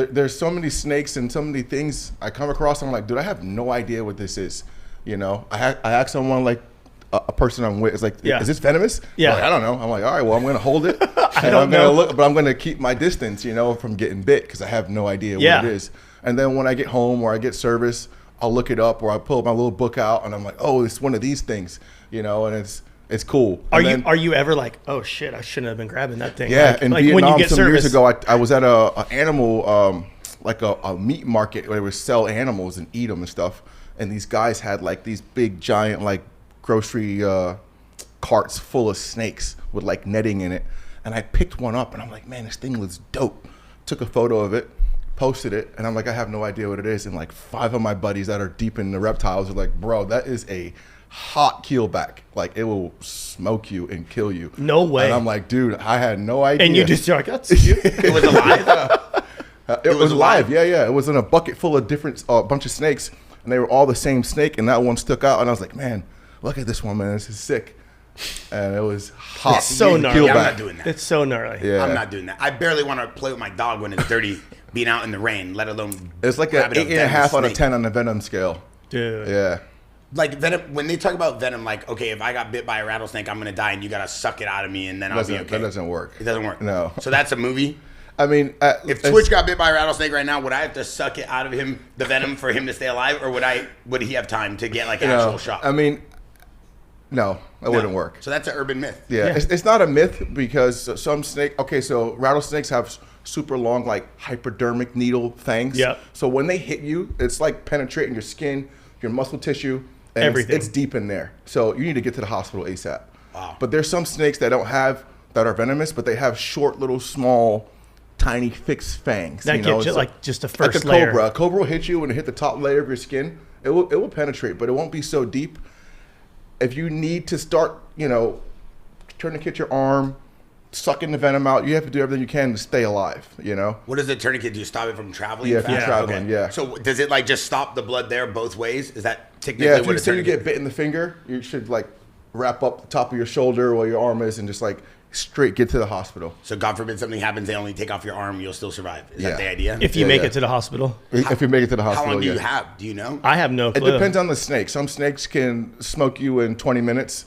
There's so many snakes and so many things I come across. I'm like, dude, I have no idea what this is. You know, I asked someone like a person I'm with, is like, is this venomous? Yeah. Like, I don't know. I'm like, all right, well, I'm going to hold it. I don't know. Look, but I'm going to keep my distance, you know, from getting bit because I have no idea what it is. And then when I get home or I get service, I'll look it up or I pull my little book out and I'm like, oh, it's one of these things, you know, and it's cool. Are you ever like, oh shit, I shouldn't have been grabbing that thing? Yeah, in Vietnam when you get some service. years ago, I was at a animal, like a meat market where they would sell animals and eat them and stuff. And these guys had like these big giant like grocery carts full of snakes with like netting in it. And I picked one up and I'm like, man, this thing looks dope. Took a photo of it, posted it, and I'm like, I have no idea what it is. And like 5 of my buddies that are deep in the reptiles are like, bro, that is a hot keelback. Like it will smoke you and kill you. No way. And I'm like, dude, I had no idea. And you just like, that's cute. It was alive. It was alive. Yeah. It was in a bucket full of different bunch of snakes, and they were all the same snake, and that one stuck out. And I was like, man, look at this one, man. This is sick. And it was hot. It's so gnarly. Yeah, I'm not doing that. It's so gnarly. Yeah. I'm not doing that. I barely want to play with my dog when it's dirty, being out in the rain, let alone. It's like an 8.5 out of 10 on the Venom scale. Dude. Yeah. Like Venom, when they talk about Venom, like, okay, if I got bit by a rattlesnake, I'm gonna die, and you gotta suck it out of me, and then I'll be okay. That doesn't work. It doesn't work. No. So that's a movie. I mean, If Twitch got bit by a rattlesnake right now, would I have to suck it out of him, the venom, for him to stay alive, or would he have time to get like an actual shot? I mean, no, that wouldn't work. So that's an urban myth. Yeah. It's not a myth because some snake. Okay, so rattlesnakes have super long, like hypodermic needle fangs. Yeah. So when they hit you, it's like penetrating your skin, your muscle tissue, and everything. It's deep in there. So you need to get to the hospital ASAP. Wow. But there's some snakes that are venomous, but they have short, little, small, tiny, fixed fangs. That you know? gives like just a first like a cobra. layer. A cobra will hit you and hit the top layer of your skin. It will penetrate, but it won't be so deep. If you need to start, tourniquet your arm, sucking the venom out, you have to do everything you can to stay alive, you know? What does the tourniquet do? Stop it from traveling? Yeah, if you're fast? traveling, yeah. So does it like just stop the blood there both ways? Is that technically Yeah, if what you a say you tourniquet get bit in the finger, you should like wrap up the top of your shoulder where your arm is and just like straight get to the hospital. So God forbid something happens, they only take off your arm, you'll still survive. Is that the idea? If you make it to the hospital. If you make it to the How hospital, long do you have? Do you know? I have no It clue. depends on the snake. Some snakes can smoke you in 20 minutes.